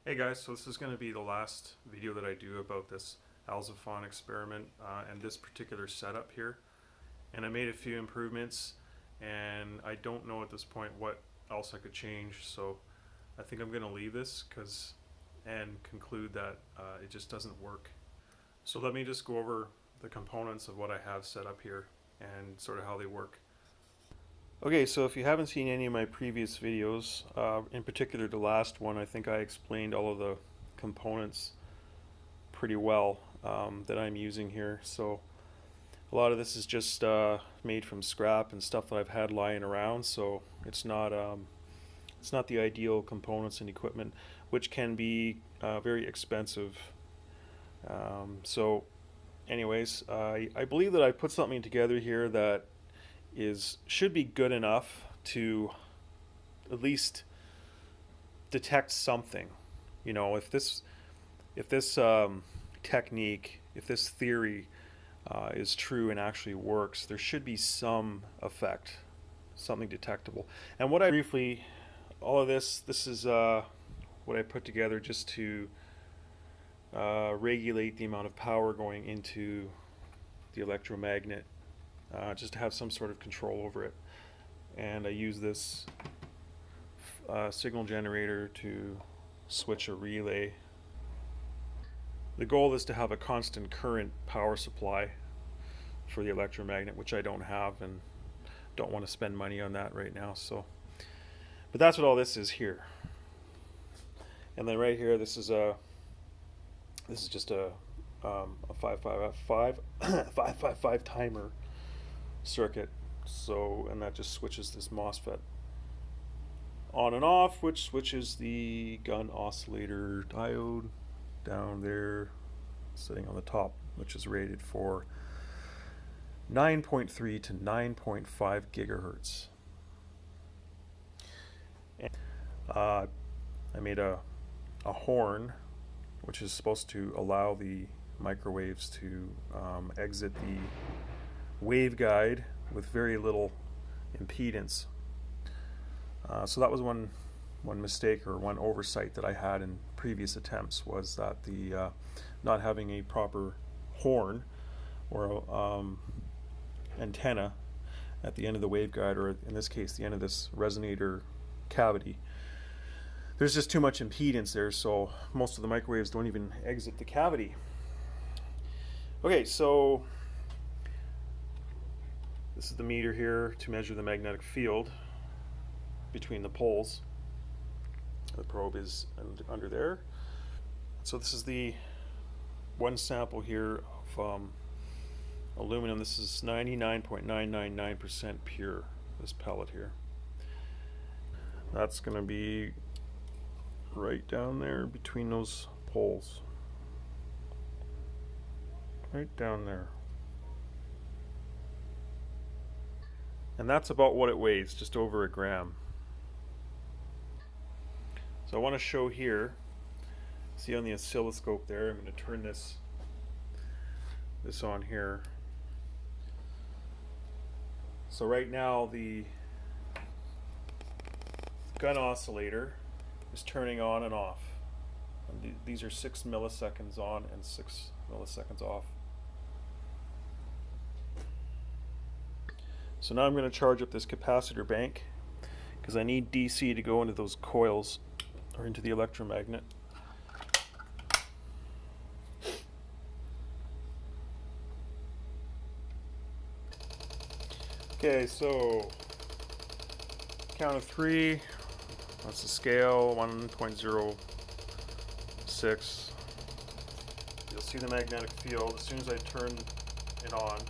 Hey guys, so this is going to be the last video that I do about this Alzofon experiment and this particular setup here. And I made a few improvements and I don't know at this point what else I could change, so I think I'm going to leave this and conclude that it just doesn't work. So let me just go over the components of what I have set up here and sort of how they work. Okay, so if you haven't seen any of my previous videos, in particular the last one, I think I explained all of the components pretty well that I'm using here. So a lot of this is just made from scrap and stuff that I've had lying around, so it's not the ideal components and equipment, which can be very expensive. So anyways, I believe that I put something together here that should be good enough to at least detect something. You know, if this technique, if this theory is true and actually works, there should be some effect, something detectable. And what I briefly, all of this is what I put together just to regulate the amount of power going into the electromagnet, just to have some sort of control over it. And I use this signal generator to switch a relay. The goal is to have a constant current power supply for the electromagnet, which I don't have and don't want to spend money on that right now. So, but that's what all this is here. And then right here, this is just a 555 timer circuit. So, and that just switches this MOSFET on and off, which switches the gun oscillator diode down there, sitting on the top, which is rated for 9.3 to 9.5 gigahertz. And, I made a horn, which is supposed to allow the microwaves to exit the waveguide with very little impedance. So that was one mistake or one oversight that I had in previous attempts, was that the not having a proper horn or antenna at the end of the waveguide, or in this case the end of this resonator cavity. There's just too much impedance there, so most of the microwaves don't even exit the cavity. Okay, so this is the meter here to measure the magnetic field between the poles. The probe is under there. So this is the one sample here of aluminum. This is 99.999% pure, this pellet here. That's going to be right down there between those poles. Right down there. And that's about what it weighs, just over a gram. So I want to show here, see on the oscilloscope there, I'm going to turn this on here. So right now the gun oscillator is turning on and off. And these are 6 milliseconds on and 6 milliseconds off. So now I'm going to charge up this capacitor bank, because I need DC to go into those coils or into the electromagnet. Okay, so count of 3. That's the scale, 1.06. You'll see the magnetic field as soon as I turn it on.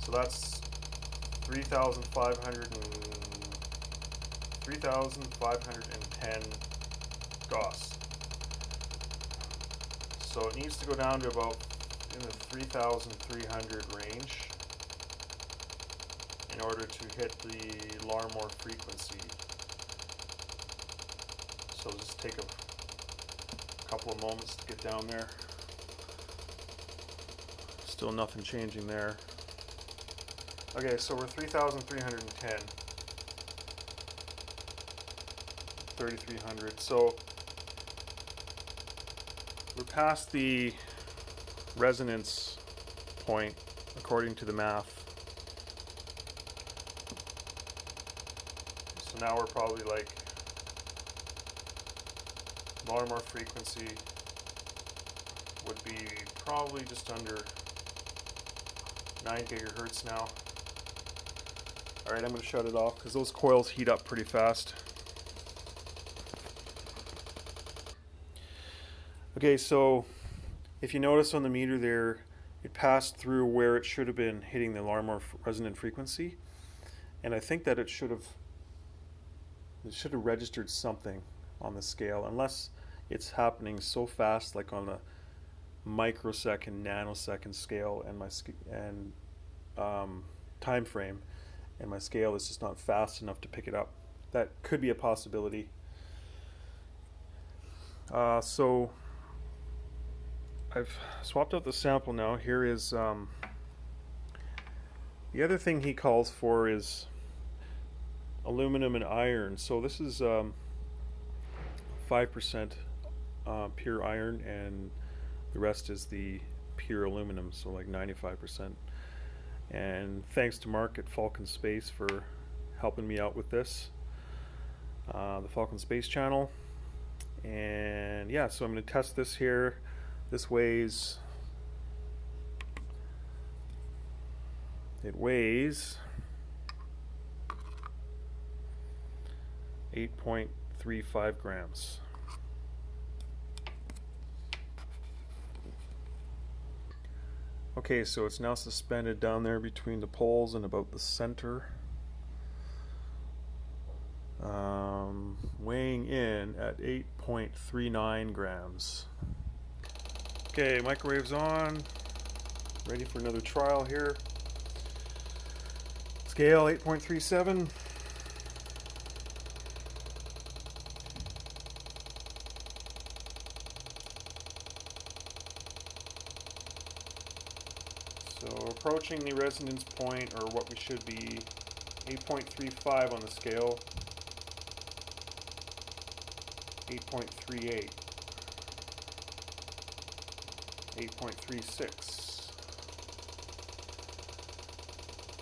So that's 3,510 Gauss. So it needs to go down to about in the 3,300 range in order to hit the Larmor frequency. So just take a couple of moments to get down there. Still nothing changing there. Okay, so we're 3,310, 3,300. So We're past the resonance point according to the math. So now we're probably like Larmor frequency would be probably just under 9 gigahertz now. Alright, I'm going to shut it off because those coils heat up pretty fast. Okay, so if you notice on the meter there, it passed through where it should have been hitting the Larmor resonant frequency, and I think that it should have registered something on the scale, unless it's happening so fast, like on a microsecond, nanosecond scale, and time frame, and my scale is just not fast enough to pick it up. That could be a possibility. So I've swapped out the sample now. Here is the other thing he calls for is aluminum and iron. So this is 5% pure iron, and the rest is the pure aluminum, so like 95%. And thanks to Mark at Falcon Space for helping me out with this, the Falcon Space channel. And yeah, so I'm going to test this here. This weighs 8.35 grams. Okay, so it's now suspended down there between the poles and about the center. Weighing in at 8.39 grams. Okay, microwave's on. Ready for another trial here. Scale 8.37. So approaching the resonance point, or what we should be, 8.35 on the scale. 8.38. 8.36.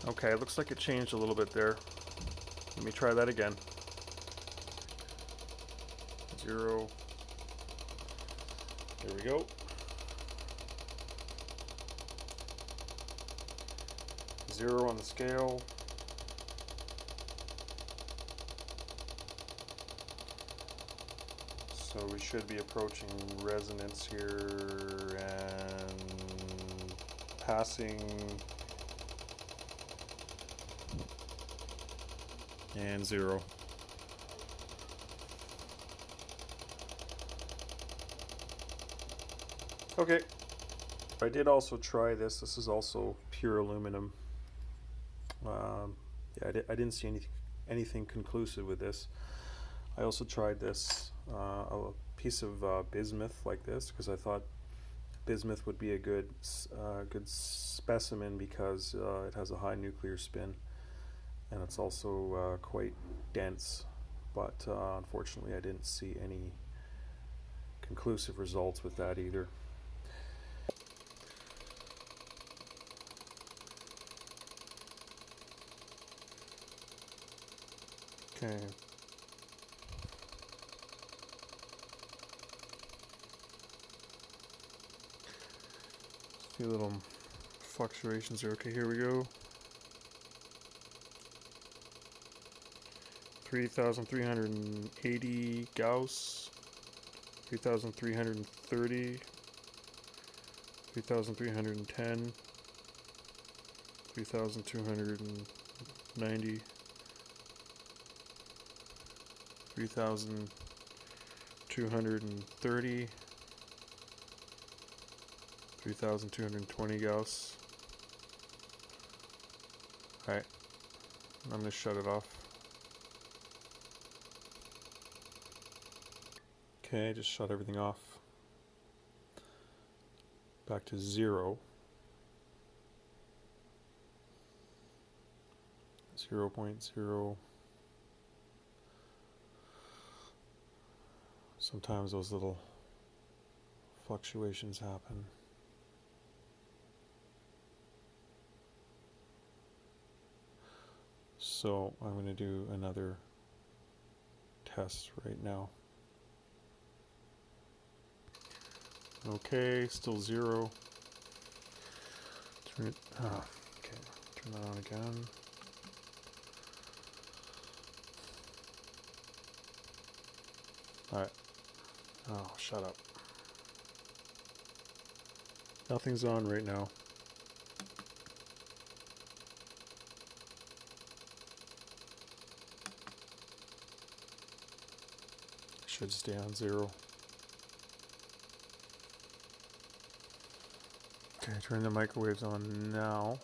Okay, it looks like it changed a little bit there. Let me try that again. 0. There we go. 0 on the scale. So we should be approaching resonance here and passing, and 0. Okay. I did also try this. This is also pure aluminum. Yeah, I didn't see anything conclusive with this. I also tried this, a piece of bismuth like this, because I thought bismuth would be a good specimen because it has a high nuclear spin, and it's also quite dense. But unfortunately, I didn't see any conclusive results with that either. Okay. A few little fluctuations here. Okay, here we go. 3,380 Gauss, 3,330, 3,310, 3,290, 3,230, 3,220 Gauss. Alright, I'm going to shut it off. Okay, just shut everything off. Back to 0. 0.0. Sometimes those little fluctuations happen. So I'm going to do another test right now. Okay, still 0. Turn it, okay, turn that on again. Alright. Oh, shut up. Nothing's on right now. Should stay on 0. Okay, turn the microwaves on now.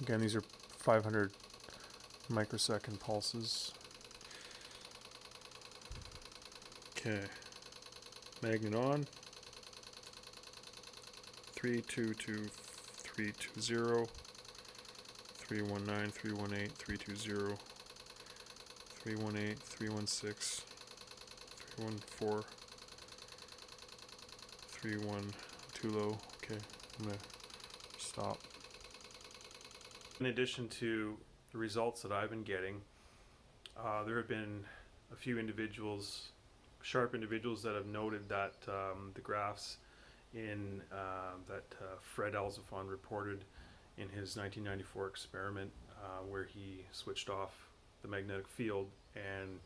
Again, these are 500 microsecond pulses. Okay, magnet on. 322, 320, 319, 318, 320, 318, 316, 314, 31, too low. Okay, I'm going to stop. In addition to the results that I've been getting, there have been a few individuals, sharp individuals, that have noted that the graphs in that F.Alzofon reported in his 1994 experiment where he switched off the magnetic field and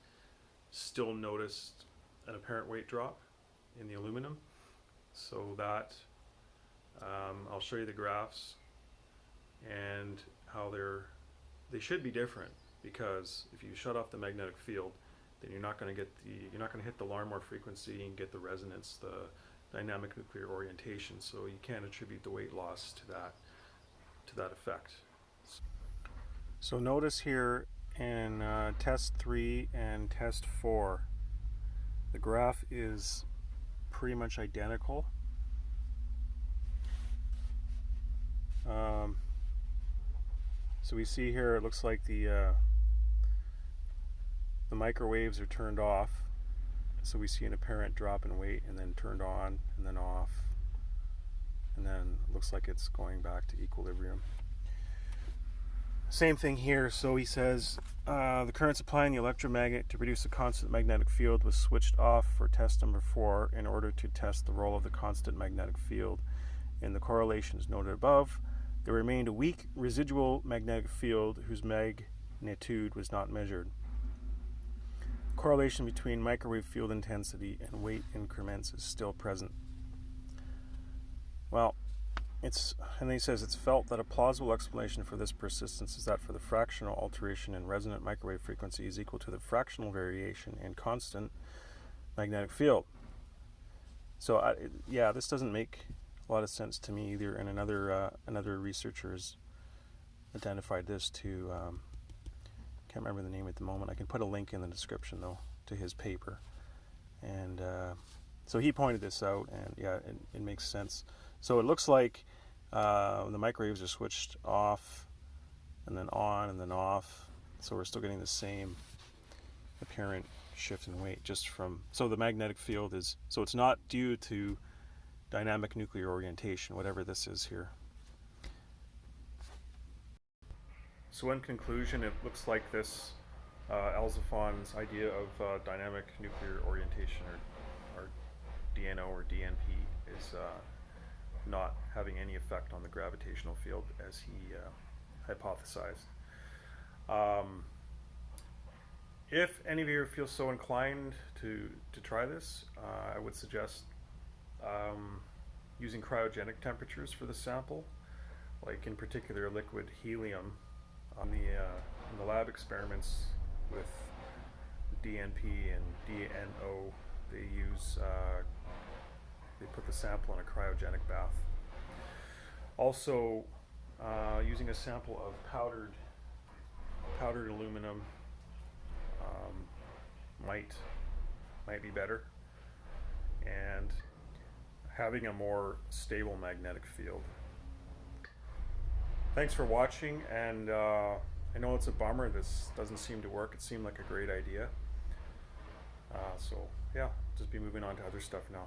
still noticed an apparent weight drop in the aluminum. So that I'll show you the graphs and how they should be different, because if you shut off the magnetic field, then you're not going to hit the Larmor frequency and get the resonance, the dynamic nuclear orientation. So you can't attribute the weight loss to that effect. So notice here in test 3 and test 4, the graph is pretty much identical. So we see here, it looks like the microwaves are turned off. So we see an apparent drop in weight, and then turned on, and then off, and then it looks like it's going back to equilibrium. Same thing here. So he says the current supplying the electromagnet to produce a constant magnetic field was switched off for test number 4 in order to test the role of the constant magnetic field in the correlations noted above. There remained a weak residual magnetic field whose magnitude was not measured. Correlation between microwave field intensity and weight increments is still present. Well, and he says it's felt that a plausible explanation for this persistence is that for the fractional alteration in resonant microwave frequency is equal to the fractional variation in constant magnetic field. So yeah, this doesn't make a lot of sense to me either. And another researcher has identified this to can't remember the name at the moment. I can put a link in the description though to his paper, and so he pointed this out, and yeah, it makes sense. So it looks like the microwaves are switched off and then on and then off, so we're still getting the same apparent shift in weight just from, so the magnetic field is, so it's not due to dynamic nuclear orientation, whatever this is here. So in conclusion, it looks like this Alzofon's idea of dynamic nuclear orientation, or DNO or DNP, is not having any effect on the gravitational field as he hypothesized. If any of you feel so inclined to try this, I would suggest using cryogenic temperatures for the sample, like in particular liquid helium. On in the lab experiments with DNP and DNO, they put the sample in a cryogenic bath. Also, using a sample of powdered aluminum might be better, and having a more stable magnetic field. Thanks for watching, and I know it's a bummer this doesn't seem to work. It seemed like a great idea. So yeah, just be moving on to other stuff now.